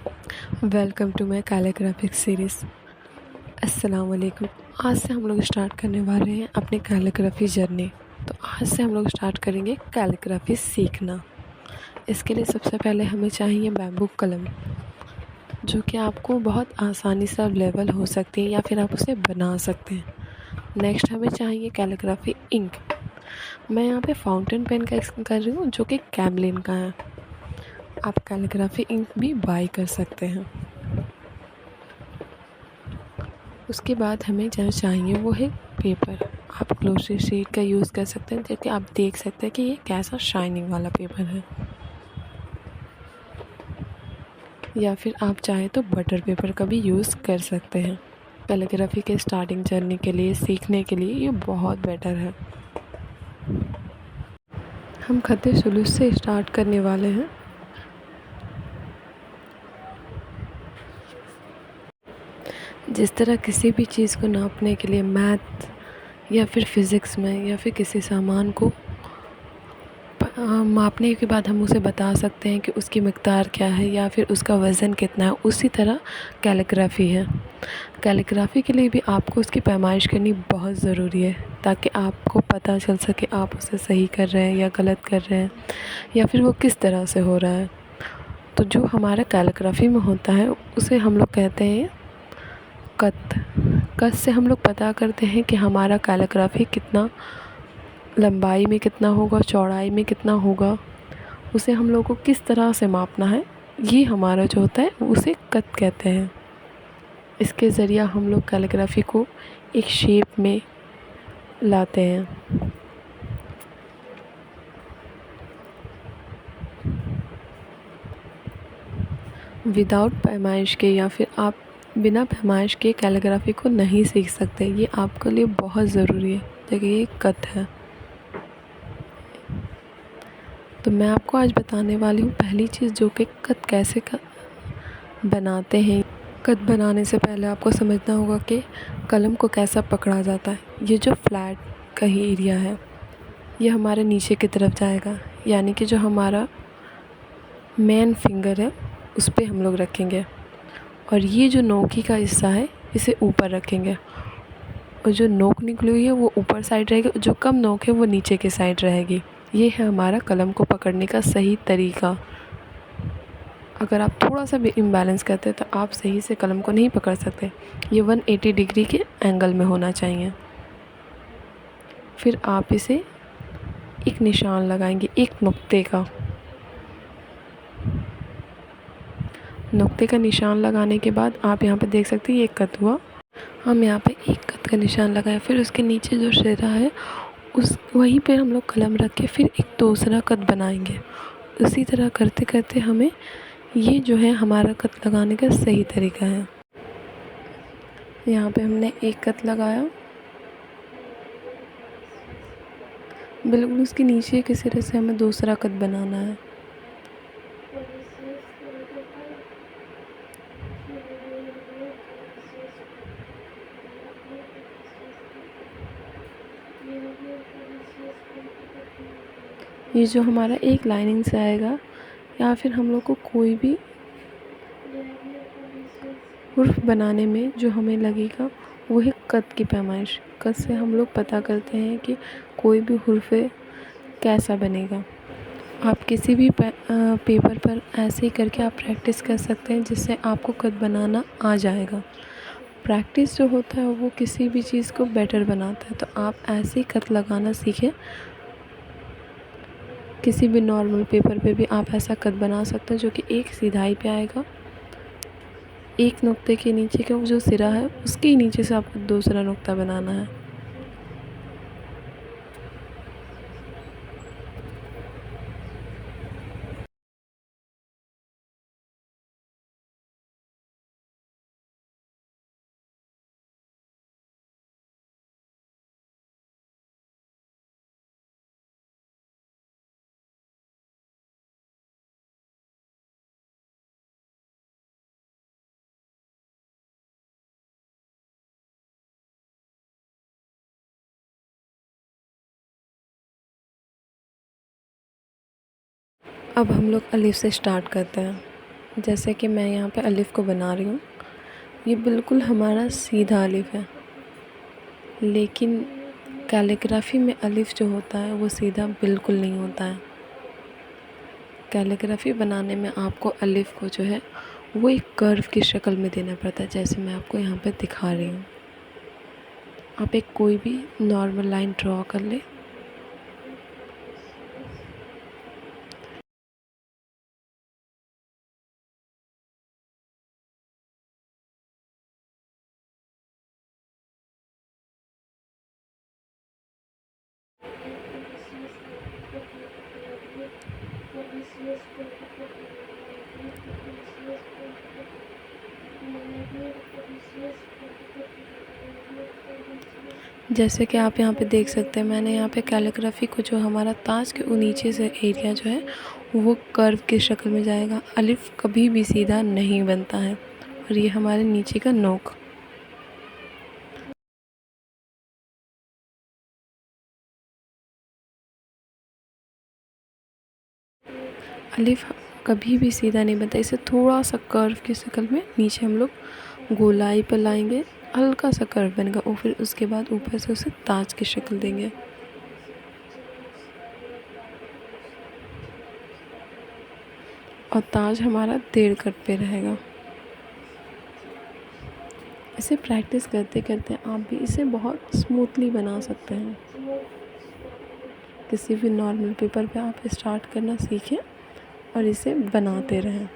Welcome to my calligraphic series. अस्सलाम वालेकुम। आज से हम लोग स्टार्ट करने वाले हैं अपनी कैलीग्राफी जर्नी। तो आज से हम लोग स्टार्ट करेंगे कैलीग्राफी सीखना। इसके लिए सबसे पहले हमें चाहिए बैम्बू कलम, जो कि आपको बहुत आसानी से अवेलेबल हो सकती है या फिर आप उसे बना सकते हैं। नेक्स्ट हमें चाहिए कैलीग्राफी इंक। मैं यहाँ पे फाउंटेन पेन का कर रही हूँ, जो कि कैमलिन का है। आप कैलीग्राफी इंक भी बाय कर सकते हैं। उसके बाद हमें जो चाहिए वो है पेपर। आप ग्लोसी शीट का यूज़ कर सकते हैं, जैसे आप देख सकते हैं कि ये कैसा शाइनिंग वाला पेपर है, या फिर आप चाहे तो बटर पेपर का भी यूज़ कर सकते हैं। कैलीग्राफी के स्टार्टिंग जर्नी के लिए, सीखने के लिए ये बहुत बेटर है। हम खत्ते सुलूस से स्टार्ट करने वाले हैं। जिस तरह किसी भी चीज़ को नापने के लिए मैथ या फिर फिज़िक्स में या फिर किसी सामान को मापने के बाद हम उसे बता सकते हैं कि उसकी मिक़दार क्या है या फिर उसका वज़न कितना है, उसी तरह कैलीग्राफी है। कैलीग्राफी के लिए भी आपको उसकी पैमाइश करनी बहुत ज़रूरी है, ताकि आपको पता चल सके आप उसे सही कर रहे हैं या गलत कर रहे हैं, या फिर वो किस तरह से हो रहा है। तो जो हमारा कैलीग्राफी में होता है उसे हम लोग कहते हैं कत। कत से हम लोग पता करते हैं कि हमारा कैलीग्राफी कितना लंबाई में कितना होगा, चौड़ाई में कितना होगा, उसे हम लोग को किस तरह से मापना है, ये हमारा जो होता है उसे कत कहते हैं। इसके ज़रिए हम लोग कैलीग्राफी को एक शेप में लाते हैं। विदाउट पैमाइश के या फिर आप बिना पैमाइश के कैलीग्राफी को नहीं सीख सकते। ये आपके लिए बहुत ज़रूरी है, देखिए ये कत है। तो मैं आपको आज बताने वाली हूँ पहली चीज़, जो कि कत कैसे बनाते हैं। कत बनाने से पहले आपको समझना होगा कि कलम को कैसा पकड़ा जाता है। ये जो फ्लैट का ही एरिया है, ये हमारे नीचे की तरफ जाएगा, यानी कि जो हमारा मेन फिंगर है उस पर हम लोग रखेंगे, और ये जो नोकी का हिस्सा है इसे ऊपर रखेंगे, और जो नोक निकली हुई है वो ऊपर साइड रहेगी, जो कम नोक है वो नीचे की साइड रहेगी। ये है हमारा कलम को पकड़ने का सही तरीका। अगर आप थोड़ा सा भी इम्बैलेंस करते हैं तो आप सही से कलम को नहीं पकड़ सकते। ये 180 डिग्री के एंगल में होना चाहिए। फिर आप इसे एक निशान लगाएंगे, एक नुक्ते का। नुक्ते का निशान लगाने के बाद आप यहाँ पे देख सकते हैं ये कत हुआ। हम यहाँ पे एक कत का निशान लगाए, फिर उसके नीचे जो सिरा है उस वहीं पे हम लोग कलम रख के फिर एक दूसरा कत बनाएंगे। उसी तरह करते करते हमें ये जो है हमारा कत लगाने का सही तरीका है। यहाँ पे हमने एक कत लगाया, बिल्कुल उसके नीचे के सिरे से हमें दूसरा कत बनाना है। ये जो हमारा एक लाइनिंग से आएगा, या फिर हम लोग को कोई भी हुर्फ बनाने में जो हमें लगेगा वो है कत की पैमाइश। कत से हम लोग पता करते हैं कि कोई भी हुर्फ कैसा बनेगा। आप किसी भी पेपर पर ऐसे ही करके आप प्रैक्टिस कर सकते हैं, जिससे आपको कत बनाना आ जाएगा। प्रैक्टिस जो होता है वो किसी भी चीज़ को बेटर बनाता है। तो आप ऐसे ही कत लगाना सीखें। किसी भी नॉर्मल पेपर पे भी आप ऐसा कत बना सकते हैं, जो कि एक सीधाई पे आएगा। एक नुक्ते के नीचे का जो सिरा है उसके ही नीचे से आपको दूसरा नुक्ता बनाना है। अब हम लोग अलिफ से स्टार्ट करते हैं। जैसे कि मैं यहाँ पे अलिफ को बना रही हूँ, ये बिल्कुल हमारा सीधा अलिफ है, लेकिन कैलीग्राफी में अलिफ जो होता है वो सीधा बिल्कुल नहीं होता है। कैलीग्राफी बनाने में आपको अलिफ को जो है वो एक कर्व की शक्ल में देना पड़ता है, जैसे मैं आपको यहाँ पे दिखा रही हूँ। आप एक कोई भी नॉर्मल लाइन ड्रॉ कर ले। जैसे कि आप यहाँ पे देख सकते हैं, मैंने यहाँ पे कैलीग्राफी को जो हमारा ताज के नीचे से एरिया जो है वो कर्व की शक्ल में जाएगा। अलिफ कभी भी सीधा नहीं बनता है। और ये हमारे नीचे का नोक। अलिफ कभी भी सीधा नहीं बनता, इसे थोड़ा सा कर्व की शक्ल में नीचे हम लोग गोलाई पर लाएंगे, हल्का सा कर्व बनेगा और फिर उसके बाद ऊपर से उसे ताज की शक्ल देंगे। और ताज हमारा 1.5 कट पे रहेगा। इसे प्रैक्टिस करते करते आप भी इसे बहुत स्मूथली बना सकते हैं। किसी भी नॉर्मल पेपर पे आप स्टार्ट करना सीखें और इसे बनाते रहें।